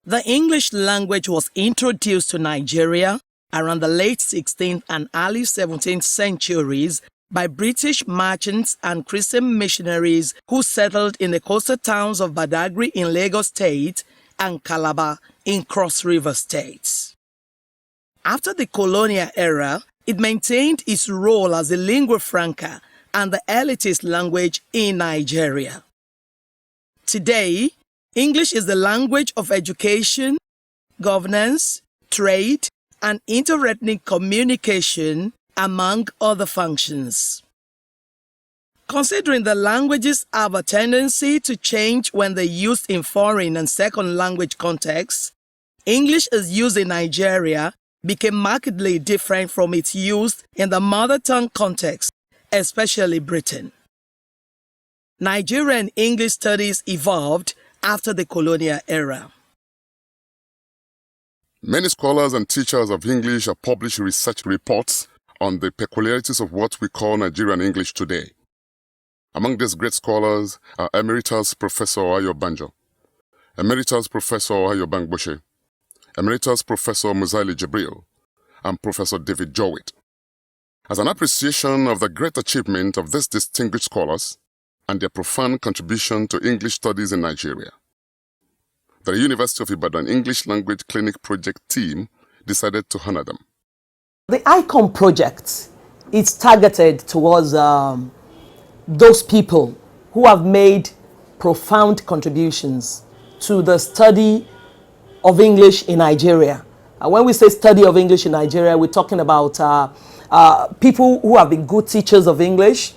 The English language was introduced to Nigeria around the late 16th and early 17th centuries by British merchants and Christian missionaries who settled in the coastal towns of Badagry in Lagos State and Calabar in Cross River State. After the colonial era, it maintained its role as the lingua franca and the elitist language in Nigeria. Today, English is the language of education, governance, trade, and interethnic communication, among other functions. Considering the languages have a tendency to change when they're used in foreign and second language contexts, English as used in Nigeria became markedly different from its use in the mother tongue context, especially Britain. Nigerian English studies evolved after the colonial era. Many scholars and teachers of English have published research reports on the peculiarities of what we call Nigerian English today. Among these great scholars are Emeritus Professor Ayobanjo, Emeritus Professor Ayobangboshe, Emeritus Professor Muzaili Jibril, and Professor David Jowett. As an appreciation of the great achievement of these distinguished scholars and their profound contribution to English studies in Nigeria, the University of Ibadan English Language Clinic project team decided to honor them. The ICON project is targeted towards those people who have made profound contributions to the study of English in Nigeria. When we say study of English in Nigeria, we're talking about people who have been good teachers of English,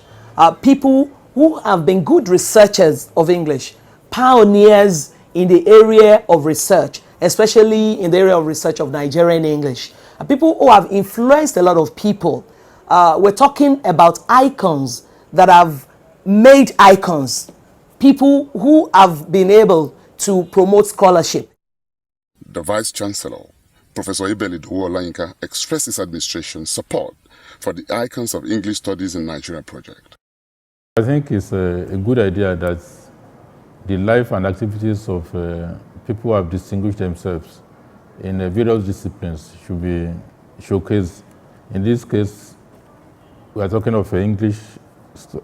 people who have been good researchers of English, pioneers in the area of research, especially in the area of research of Nigerian English, people who have influenced a lot of people. We're talking about icons that have made icons, people who have been able to promote scholarship. The Vice-Chancellor, Professor Ibelidu Olayinka, expressed his administration's support for the Icons of English Studies in Nigeria project. I think it's a good idea that the life and activities of people who have distinguished themselves in various disciplines should be showcased. In this case, we are talking of English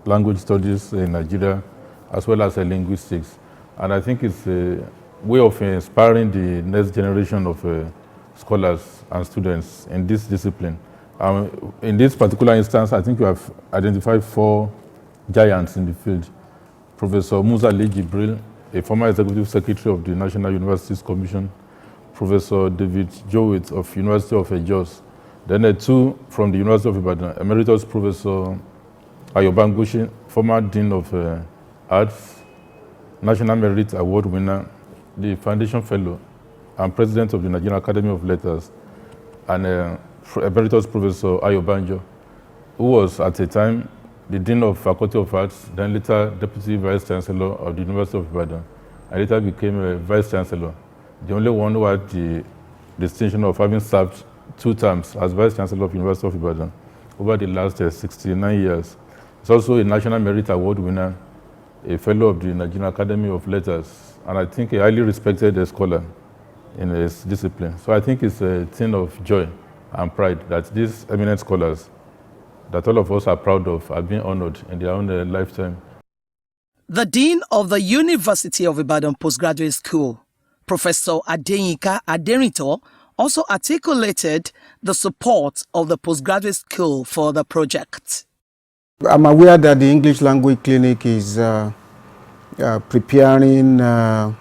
language studies in Nigeria as well as linguistics. And I think it's a way of inspiring the next generation of scholars and students in this discipline. In this particular instance, I think we have identified 4 giants in the field. Professor Musa Ali Jibril, a former executive secretary of the National Universities Commission, Professor David Jowett of University of Jos, then 2 from the University of Ibadan, Emeritus Professor Ayobangboshe, former Dean of Arts, National Merit Award winner, the Foundation Fellow, and President of the Nigerian Academy of Letters, and Emeritus Professor Ayobanjo, who was at the time the Dean of Faculty of Arts, then later Deputy Vice Chancellor of the University of Ibadan, and later became a Vice Chancellor, the only one who had the distinction of having served 2 terms as Vice Chancellor of the University of Ibadan over the last 69 years. He's also a National Merit Award winner, a Fellow of the Nigerian Academy of Letters, and I think a highly respected scholar in his discipline. So I think it's a thing of joy and pride that these eminent scholars that all of us are proud of are being honored in their own lifetime. The Dean of the University of Ibadan Postgraduate School, Professor Adenike Akinjobi, also articulated the support of the postgraduate school for the project. I'm aware that the English Language Clinic is preparing a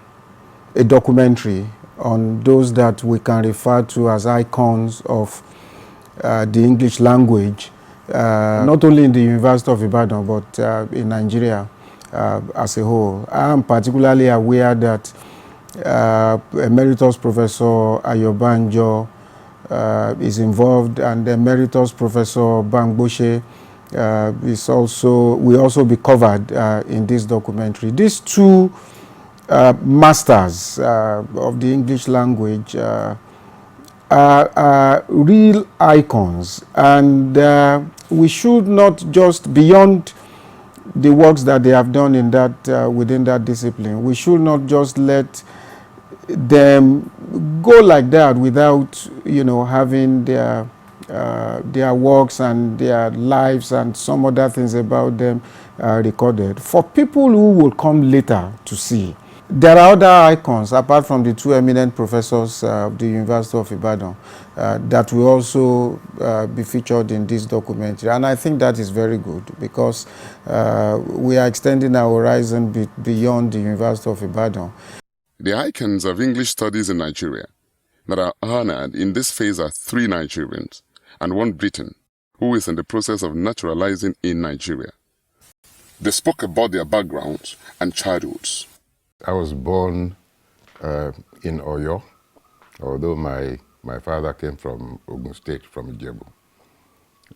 documentary on those that we can refer to as icons of the English language, not only in the University of Ibadan, but in Nigeria as a whole. I am particularly aware that Emeritus Professor Ayobanjo is involved, and Emeritus Professor Bangboshe will also be covered in this documentary. These 2 masters of the English language are real icons, and we should not just, beyond the works that they have done in that within that discipline, we should not just let them go like that without, having their works and their lives and some other things about them recorded. For people who will come later to see, there are other icons apart from the two eminent professors of the University of Ibadan that will also be featured in this documentary, and I think that is very good because we are extending our horizon beyond the University of Ibadan. The icons of English studies in Nigeria that are honored in this phase are 3 Nigerians and 1 Briton, who is in the process of naturalizing in Nigeria. They spoke about their backgrounds and childhoods. I was born in Oyo, although my father came from Ogun State, from Ijebu.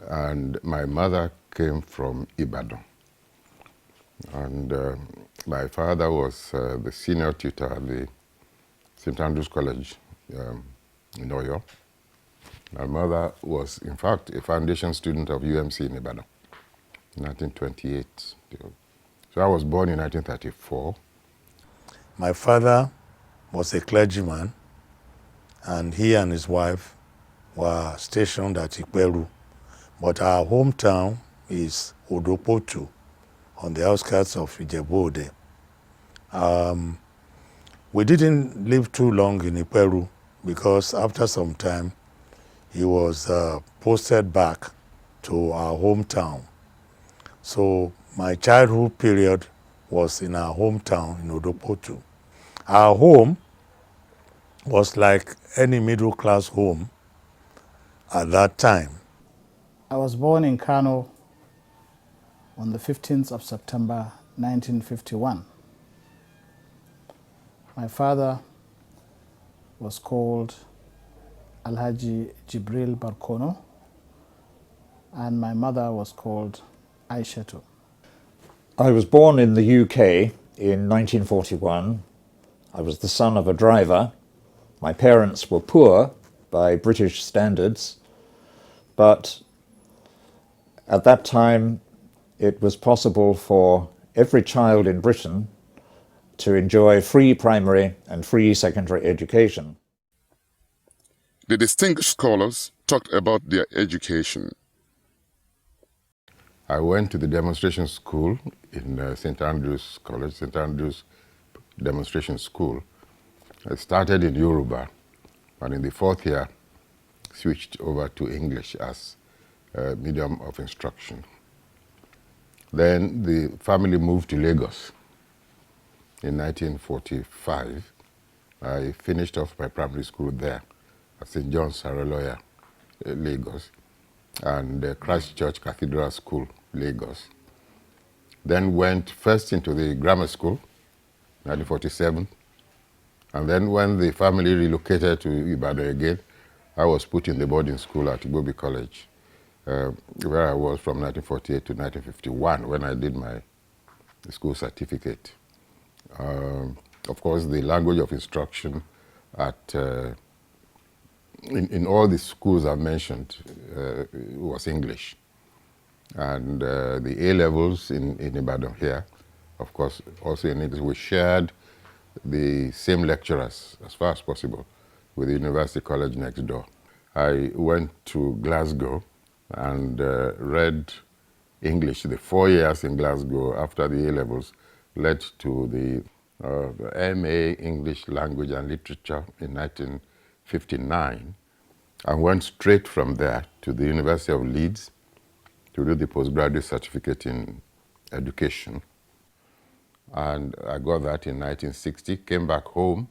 And my mother came from Ibadan. And my father was the senior tutor at the St. Andrews College in Oyo. My mother was, in fact, a foundation student of UMC in Ibadan in 1928. So I was born in 1934. My father was a clergyman, and he and his wife were stationed at Ikperu. But our hometown is Odopotu, on the outskirts of Ijebu Ode. We didn't live too long in Ikperu because after some time, he was posted back to our hometown. So my childhood period was in our hometown in Odopotu. Our home was like any middle-class home at that time. I was born in Kano on the 15th of September 1951. My father was called Alhaji Jibril Barkono, and my mother was called Aishatu. I was born in the UK in 1941. I was the son of a driver. My parents were poor by British standards, but at that time it was possible for every child in Britain to enjoy free primary and free secondary education. The distinguished scholars talked about their education. I went to the demonstration school in St. Andrews College, St. Andrews Demonstration School. I started in Yoruba, and in the 4th year, switched over to English as a medium of instruction. Then the family moved to Lagos in 1945. I finished off my primary school there at St. John's Aroloya, Lagos, and Christ Church Cathedral School, Lagos. Then went first into the grammar school, 1947, and then when the family relocated to Ibadan again, I was put in the boarding school at Igbobi College, where I was from 1948 to 1951 when I did my school certificate. Of course, the language of instruction at in all the schools I mentioned was English. And the A-levels in Ibadan here, of course, also in English. We shared the same lecturers as far as possible with the University College next door. I went to Glasgow and read English. The 4 years in Glasgow after the A-levels led to the MA English Language and Literature in 1959, and went straight from there to the University of Leeds to do the postgraduate certificate in education. And I got that in 1960, came back home,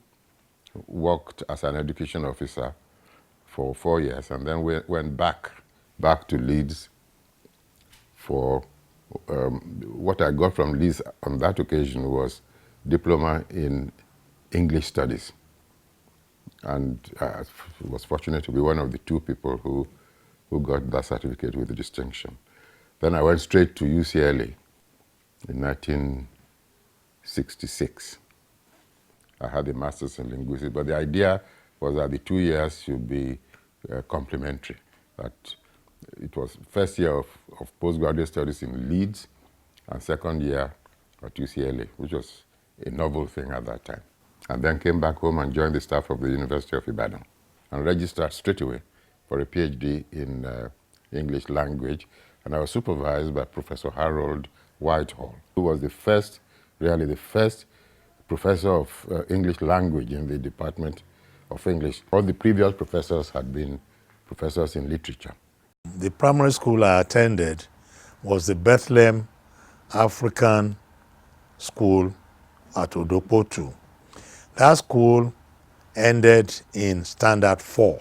worked as an education officer for 4 years, and then went back to Leeds for what I got from Leeds on that occasion was diploma in English studies. And I was fortunate to be one of the 2 people who got that certificate with distinction. Then I went straight to UCLA in 1966. I had a master's in linguistics, but the idea was that the 2 years should be complementary. That it was first year of postgraduate studies in Leeds and second year at UCLA, which was a novel thing at that time. and then came back home and joined the staff of the University of Ibadan and registered straight away for a PhD in English language. And I was supervised by Professor Harold Whitehall, who was the first, really the first professor of English language in the Department of English. All the previous professors had been professors in literature. The primary school I attended was the Bethlehem African School at Odopotu. That school ended in Standard 4.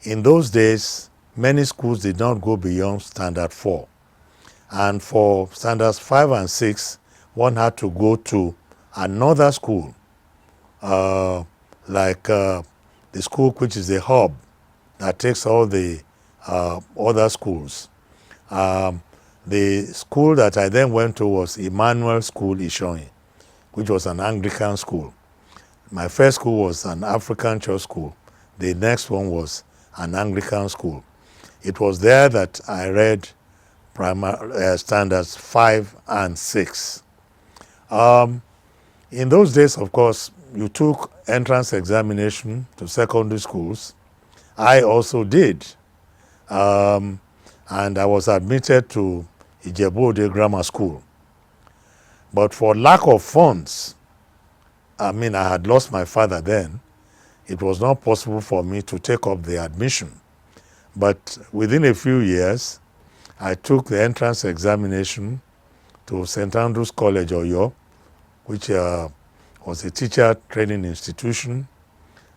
In those days, many schools did not go beyond Standard 4. And for Standards 5 and 6, one had to go to another school, like the school which is the hub that takes all the other schools. The school that I then went to was Emmanuel School Ishoni, which was an Anglican school. My first school was an African church school. The next one was an Anglican school. It was there that I read standards 5 and 6. In those days, of course, you took entrance examination to secondary schools. I also did. And I was admitted to Ijebu-Ode Grammar School. But for lack of funds, I had lost my father then, it was not possible for me to take up the admission. But within a few years, I took the entrance examination to St. Andrew's College, Oyo, which was a teacher training institution,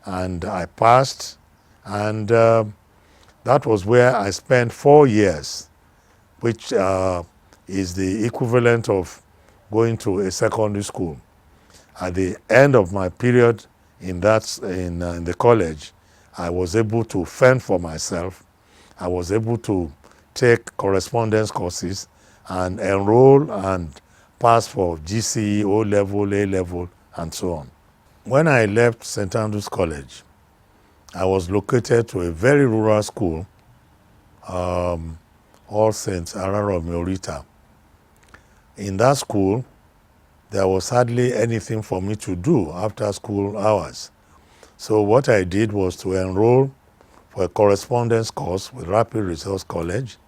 and I passed, and that was where I spent 4 years, which is the equivalent of going to a secondary school. At the end of my period in the college, I was able to fend for myself. I was able to take correspondence courses and enroll and pass for GCE, O-level, A-level, and so on. When I left St. Andrew's College, I was located to a very rural school, All Saints Araromi Orita. In that school, there was hardly anything for me to do after school hours. So what I did was to enroll for a correspondence course with Rapid Resource College,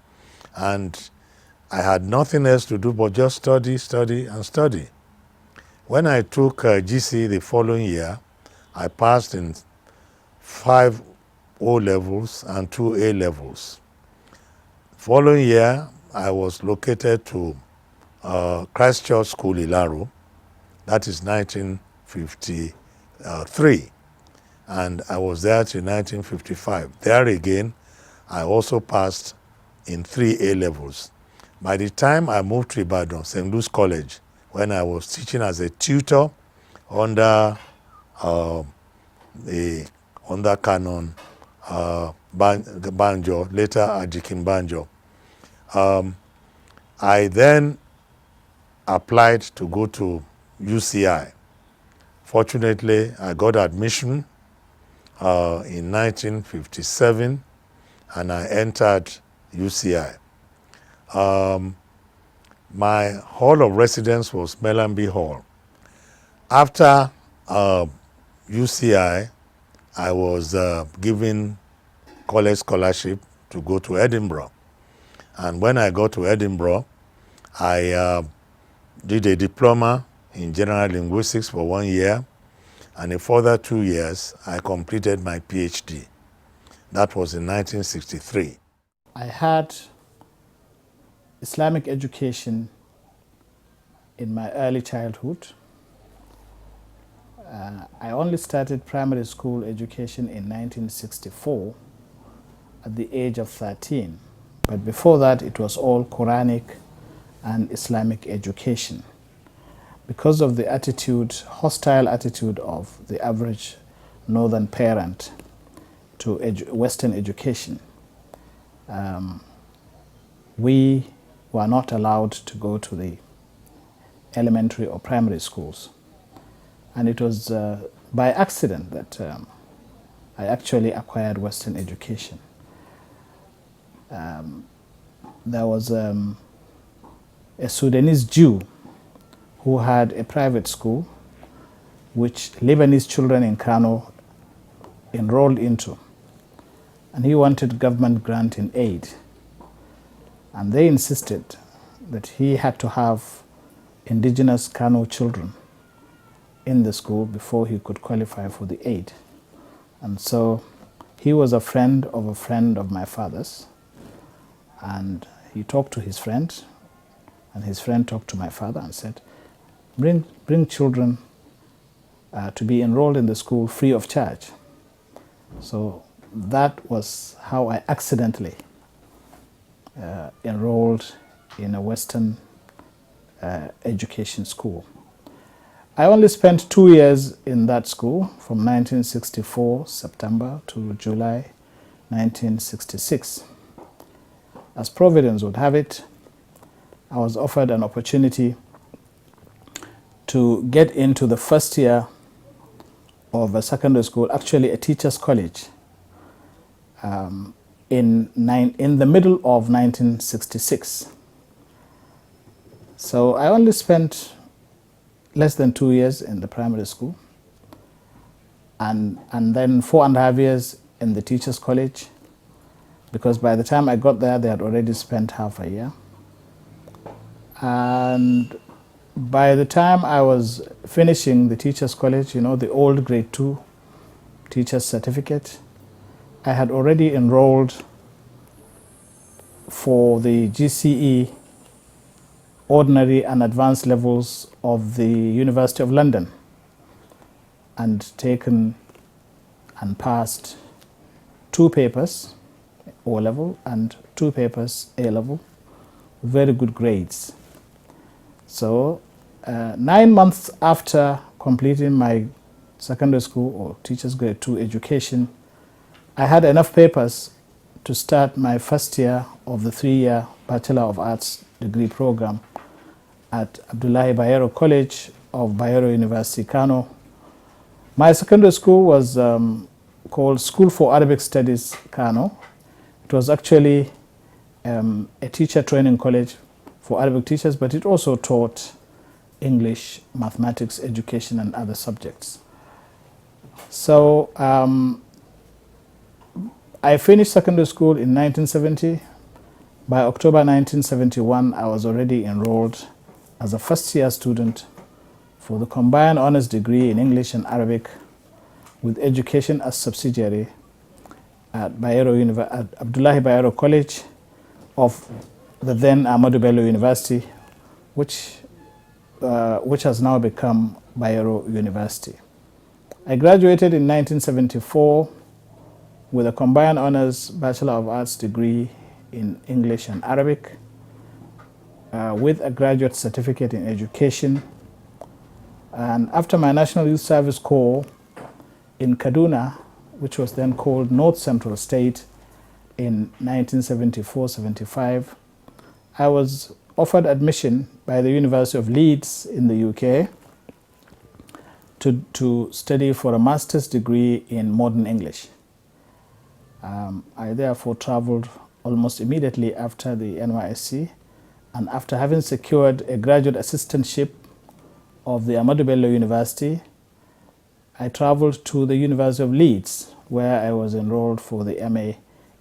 and I had nothing else to do but just study, study, and study. When I took GCE the following year, I passed in 5 O-levels and 2 A-levels. Following year, I was located to Christchurch School, Ilaro. That is 1953. And I was there till 1955. There again, I also passed in 3 A-levels. By the time I moved to Ibadan, St. Louis College, when I was teaching as a tutor under under Canon Banjo, later Ajikin Banjo, I then applied to go to UCI. Fortunately, I got admission in 1957, and I entered UCI. My hall of residence was Mellanby Hall. After UCI, I was given college scholarship to go to Edinburgh. And when I got to Edinburgh, I did a diploma in general linguistics for 1 year, and a further 2 years, I completed my PhD. That was in 1963. I had Islamic education in my early childhood. I only started primary school education in 1964 at the age of 13. But before that, it was all Quranic and Islamic education. Because of the hostile attitude of the average northern parent to Western education, we were not allowed to go to the elementary or primary schools. And it was by accident that I actually acquired Western education. There was a Sudanese Jew who had a private school. which Lebanese children in Kano enrolled into. And he wanted government grant in aid. And they insisted that he had to have indigenous Kano children in the school before he could qualify for the aid. And so he was a friend of my father's, and he talked to his friend, and his friend talked to my father and said, bring children to be enrolled in the school free of charge. So that was how I accidentally enrolled in a Western education school. I only spent 2 years in that school, from 1964 September to July 1966. As Providence would have it, I was offered an opportunity to get into the first year of a secondary school, actually a teacher's college, in the middle of 1966. So I only spent less than 2 years in the primary school, and then 4.5 years in the teacher's college, because by the time I got there, they had already spent half a year. And by the time I was finishing the teacher's college, you know, the old grade 2 teacher's certificate, I had already enrolled for the GCE ordinary and advanced levels of the University of London, and taken and passed 2 papers, O-level, and 2 papers, A-level, very good grades. So 9 months after completing my secondary school or teacher's grade 2 education, I had enough papers to start my first year of the 3-year Bachelor of Arts degree program at Abdullahi Bayero College of Bayero University, Kano. My secondary school was called School for Arabic Studies, Kano. It was actually a teacher training college for Arabic teachers, but it also taught English, mathematics, education, and other subjects. So I finished secondary school in 1970. By October 1971, I was already enrolled as a first-year student for the combined honors degree in English and Arabic with education as subsidiary at Abdullahi Bayero College of the then Ahmadu Bello University, which has now become Bayero University. I graduated in 1974 with a combined honors Bachelor of Arts degree in English and Arabic, with a graduate certificate in education. And after my National Youth Service Corps in Kaduna, which was then called North Central State, in 1974-75, I was offered admission by the University of Leeds in the UK to study for a master's degree in modern English. I therefore traveled almost immediately after the NYSC, and after having secured a graduate assistantship of the Ahmadu Bello University, I traveled to the University of Leeds, where I was enrolled for the MA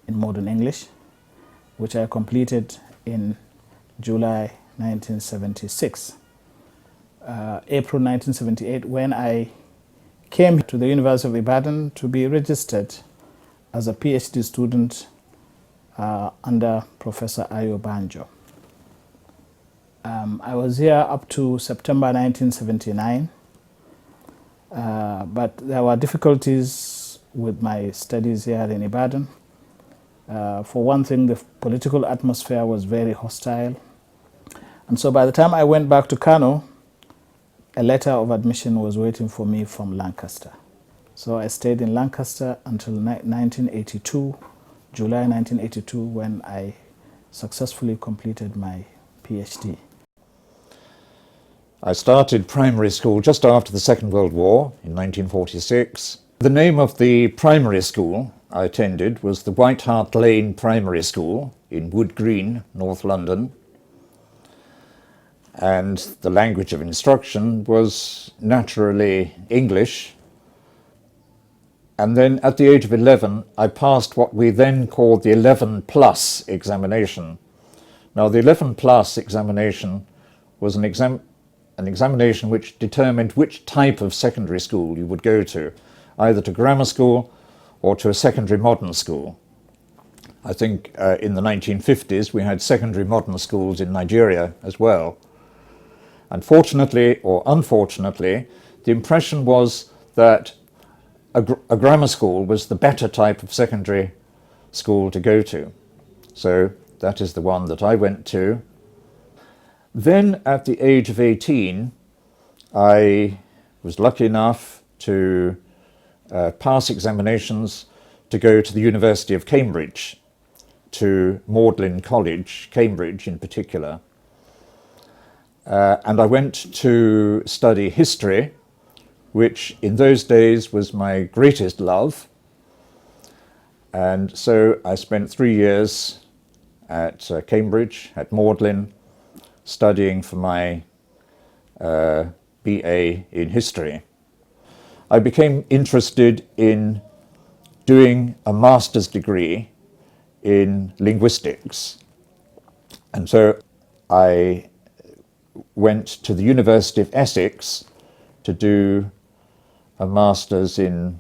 in Modern English, which I completed in July 1976. April 1978, when I came to the University of Ibadan to be registered as a PhD student under Professor Ayo. I was here up to September 1979, but there were difficulties with my studies here in Ibadan. For one thing, the political atmosphere was very hostile. And so by the time I went back to Kano, a letter of admission was waiting for me from Lancaster. So I stayed in Lancaster until 1982, July 1982, when I successfully completed my PhD. I started primary school just after the Second World War in 1946. The name of the primary school I attended was the White Hart Lane Primary School in Wood Green, North London. and the language of instruction was naturally English. And then at the age of 11, I passed what we then called the 11 plus examination. Now, the 11 plus examination was an examination which determined which type of secondary school you would go to, either to grammar school or to a secondary modern school. I think in the 1950s we had secondary modern schools in Nigeria as well. Unfortunately or unfortunately, the impression was that a grammar school was the better type of secondary school to go to. So that is the one that I went to. Then at the age of 18, I was lucky enough to pass examinations to go to the University of Cambridge, to Magdalen College, Cambridge in particular. And I went to study history, which in those days was my greatest love. And so I spent 3 years at Cambridge, at Magdalen, studying for my BA in history. I became interested in doing a master's degree in linguistics. And so I went to the University of Essex to do a master's in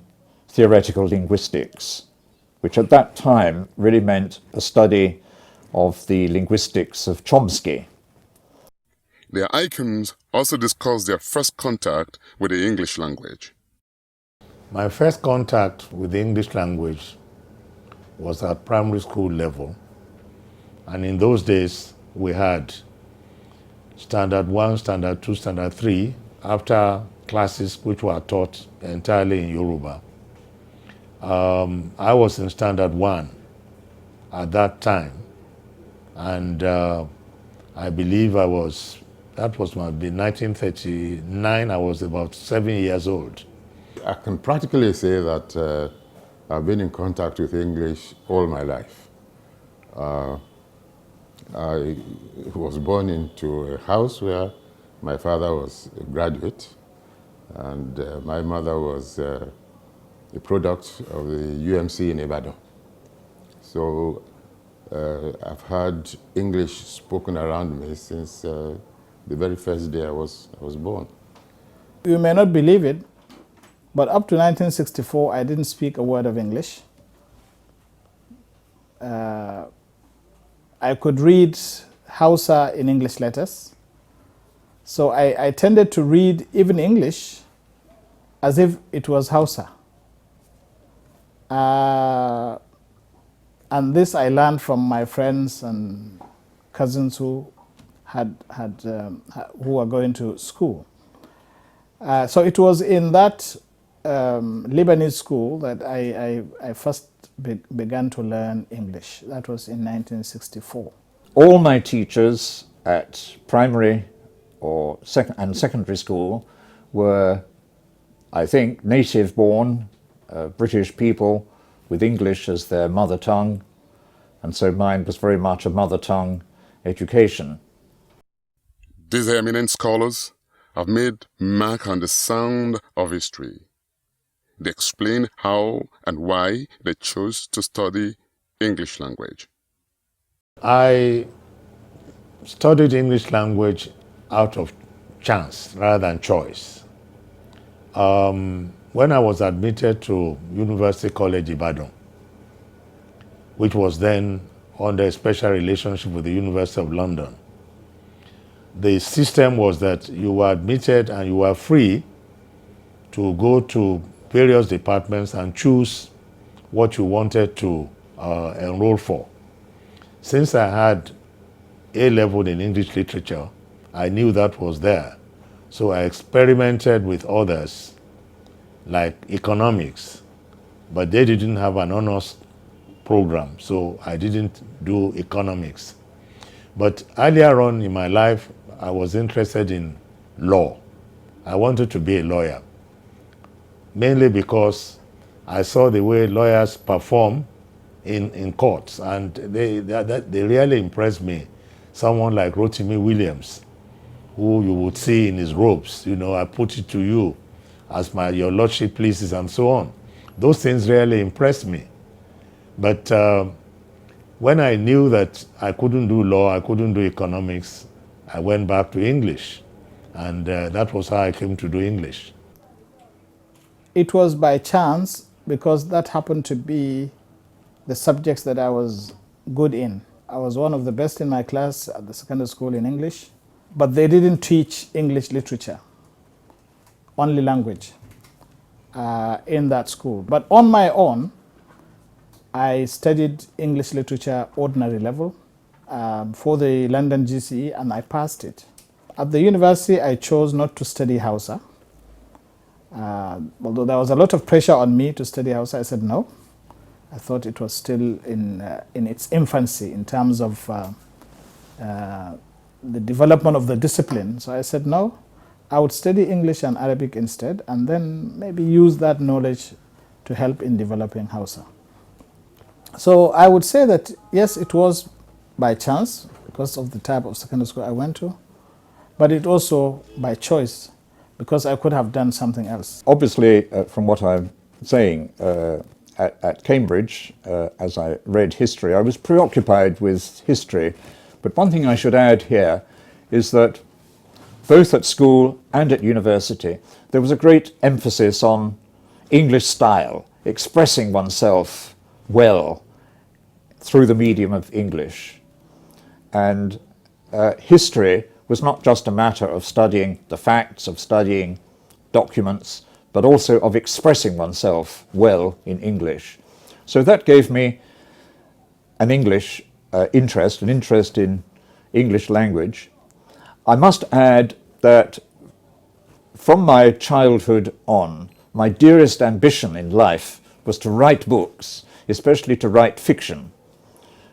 theoretical linguistics, which at that time really meant a study of the linguistics of Chomsky. Their icons also discuss their first contact with the English language. My first contact with the English language was at primary school level. And in those days, we had Standard 1, Standard 2, Standard 3, after classes which were taught entirely in Yoruba. I was in Standard 1 at that time, and I believe that was maybe 1939, I was about 7 years old. I can practically say that I've been in contact with English all my life. I was born into a house where my father was a graduate, and my mother was a product of the UMC in Ibadan. So I've had English spoken around me since the very first day I was born. You may not believe it, but up to 1964, I didn't speak a word of English. I could read Hausa in English letters. So I tended to read even English as if it was Hausa. And this I learned from my friends and cousins who who were going to school. So it was in that Lebanese school that I first began to learn English. That was in 1964. All my teachers at primary or secondary school were, I think, native-born British people with English as their mother tongue, and so mine was very much a mother tongue education. These eminent scholars have made mark on the sound of history. They explain how and why they chose to study English language. I studied English language out of chance rather than choice. When I was admitted to University College Ibadan, which was then under a special relationship with the University of London, the system was that you were admitted and you were free to go to various departments and choose what you wanted to enroll for. Since I had A-level in English literature, I knew that was there. So I experimented with others, like economics, but they didn't have an honors program, so I didn't do economics. But earlier on in my life, I was interested in law. I wanted to be a lawyer, mainly because I saw the way lawyers perform in courts, and they really impressed me. Someone like Rotimi Williams, who you would see in his robes, I put it to you as your lordship pleases and so on. Those things really impressed me. But when I knew that I couldn't do law, I couldn't do economics, I went back to English. And that was how I came to do English. It was by chance, because that happened to be the subjects that I was good in. I was one of the best in my class at the secondary school in English, but they didn't teach English literature, only language in that school. But on my own, I studied English literature ordinary level for the London GCE, and I passed it. At the university, I chose not to study Hausa. Although there was a lot of pressure on me to study Hausa, I said no. I thought it was still in its infancy in terms of the development of the discipline. So I said no, I would study English and Arabic instead, and then maybe use that knowledge to help in developing Hausa. So I would say that yes, it was by chance because of the type of secondary school I went to, but it also by choice because I could have done something else. Obviously, from what I'm saying, at Cambridge, as I read history, I was preoccupied with history. But one thing I should add here is that both at school and at university, there was a great emphasis on English style, expressing oneself well through the medium of English. And history was not just a matter of studying the facts, of studying documents, but also of expressing oneself well in English. So that gave me an English interest, an interest in English language. I must add that from my childhood on, my dearest ambition in life was to write books, especially to write fiction.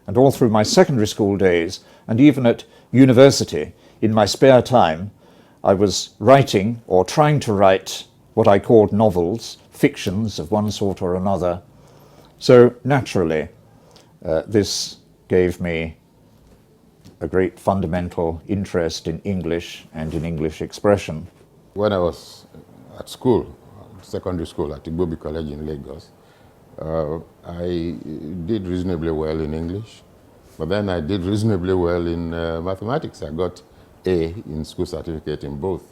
And all through my secondary school days, and even at university, in my spare time, I was writing or trying to write what I called novels, fictions of one sort or another. So naturally, this gave me a great fundamental interest in English and in English expression. When I was at school, secondary school at Igbobi College in Lagos, I did reasonably well in English, but then I did reasonably well in mathematics. I got A in school certificate in both.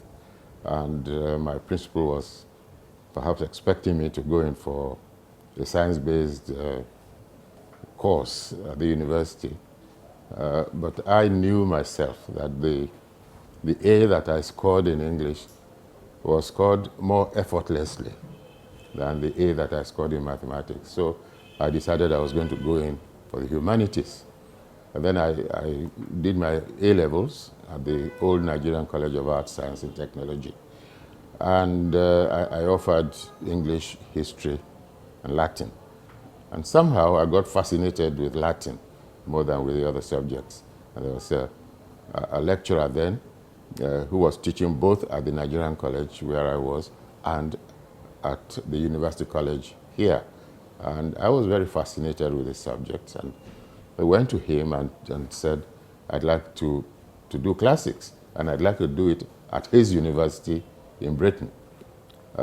And my principal was perhaps expecting me to go in for a science-based course at the university. But I knew myself that the A that I scored in English was scored more effortlessly than the A that I scored in mathematics. So I decided I was going to go in for the humanities. And then I did my A-levels at the old Nigerian College of Arts, Science and Technology. And I offered English, history, and Latin. And somehow I got fascinated with Latin more than with the other subjects. And there was a lecturer then who was teaching both at the Nigerian College where I was and at the University College here. And I was very fascinated with the subjects. And I went to him and said, I'd like to do classics, and I'd like to do it at his university in Britain.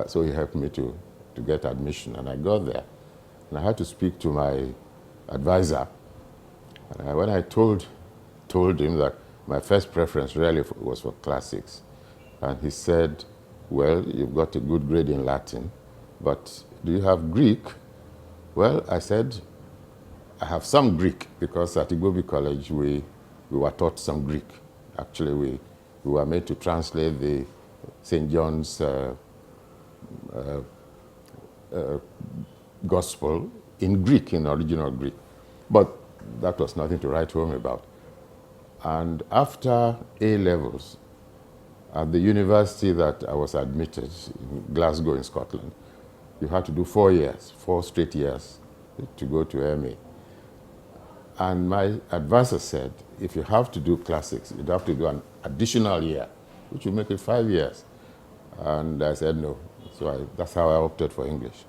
So he helped me to get admission, and I got there. And I had to speak to my advisor. And when I told him that my first preference really was for classics, and he said, well, you've got a good grade in Latin, but do you have Greek? Well, I said, I have some Greek, because at Igbobi College we were taught some Greek. Actually, we were made to translate the St. John's Gospel in Greek, in original Greek. But that was nothing to write home about. And after A-levels, at the university that I was admitted, in Glasgow in Scotland, you had to do 4 years, 4 straight years to go to MA. And my advisor said, if you have to do classics, you'd have to do an additional year, which would make it 5 years. And I said no. So that's how I opted for English.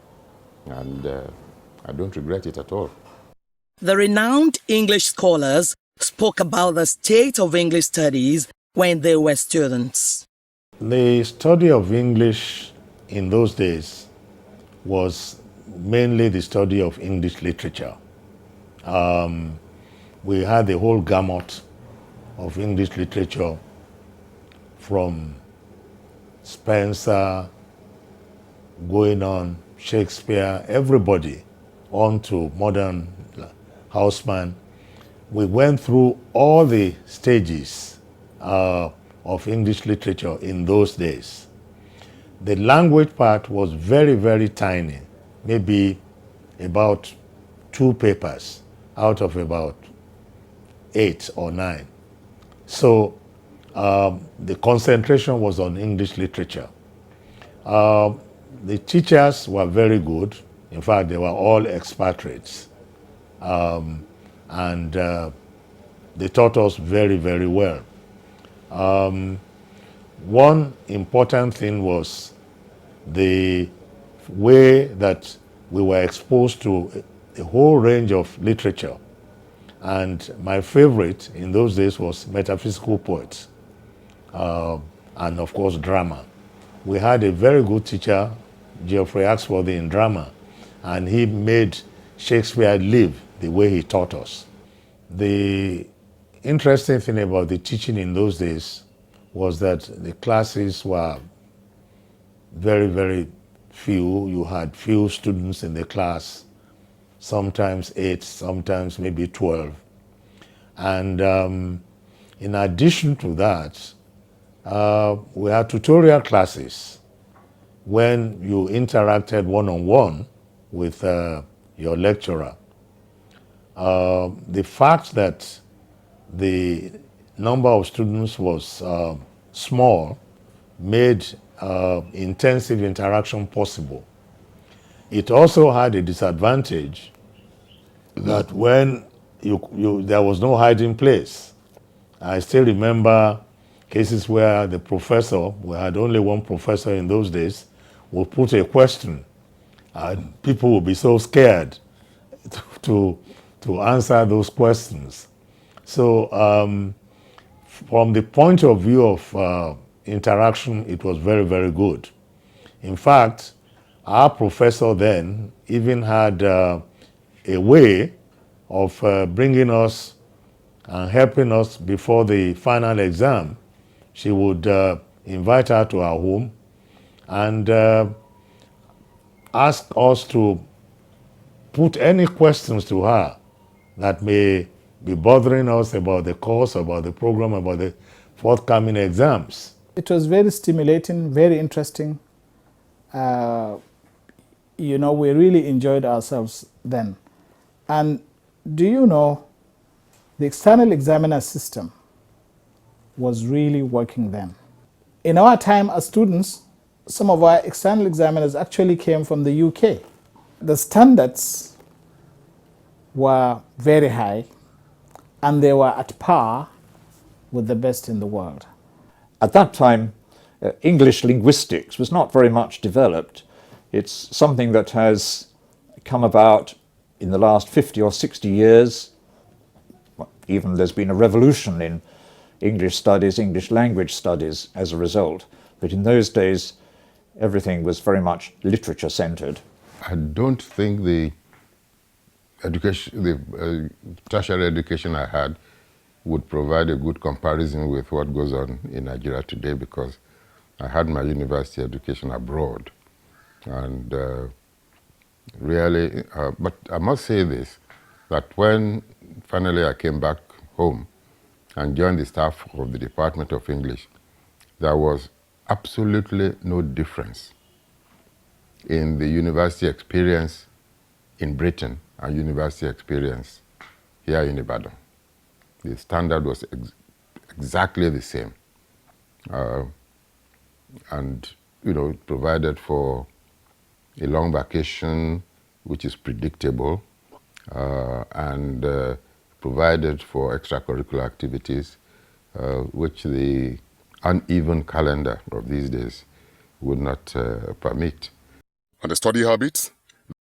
And I don't regret it at all. The renowned English scholars spoke about the state of English studies when they were students. The study of English in those days was mainly the study of English literature. We had the whole gamut of English literature, from Spencer, going on, Shakespeare, everybody, on to modern Houseman. We went through all the stages of English literature in those days. The language part was very, very tiny, maybe about 2 papers out of about 8 or 9. So the concentration was on English literature. The teachers were very good. In fact, they were all expatriates. And they taught us very, very well. One important thing was the way that we were exposed to a whole range of literature. And my favorite in those days was metaphysical poets, and of course drama. We had a very good teacher, Geoffrey Axworthy, in drama, and he made Shakespeare live the way he taught us. The interesting thing about the teaching in those days was that the classes were very, very few. You had few students in the class, sometimes 8, sometimes maybe 12. And in addition to that, we had tutorial classes when you interacted one-on-one with your lecturer. The fact that the number of students was small made intensive interaction possible. It also had a disadvantage that when there was no hiding place. I still remember cases where the professor, we had only one professor in those days, would put a question and people would be so scared to answer those questions. So from the point of view of interaction, it was very, very good. In fact, our professor then even had a way of bringing us and helping us before the final exam. She would invite her to our home and ask us to put any questions to her that may be bothering us about the course, about the program, about the forthcoming exams. It was very stimulating, very interesting. We really enjoyed ourselves then. And do you know, the external examiner system was really working then. In our time as students, some of our external examiners actually came from the UK. The standards were very high, and they were at par with the best in the world. At that time, English linguistics was not very much developed. It's something that has come about in the last 50 or 60 years. Even there's been a revolution in English studies, English language studies as a result. But in those days, everything was very much literature-centered. I don't think the education, the tertiary education I had would provide a good comparison with what goes on in Nigeria today, because I had my university education abroad. And really, but I must say this, that when finally I came back home and joined the staff of the Department of English, there was absolutely no difference in the university experience in Britain and university experience here in Ibadan. The standard was exactly the same. And, it provided for a long vacation, which is predictable, and provided for extracurricular activities, which the uneven calendar of these days would not permit. And the study habits?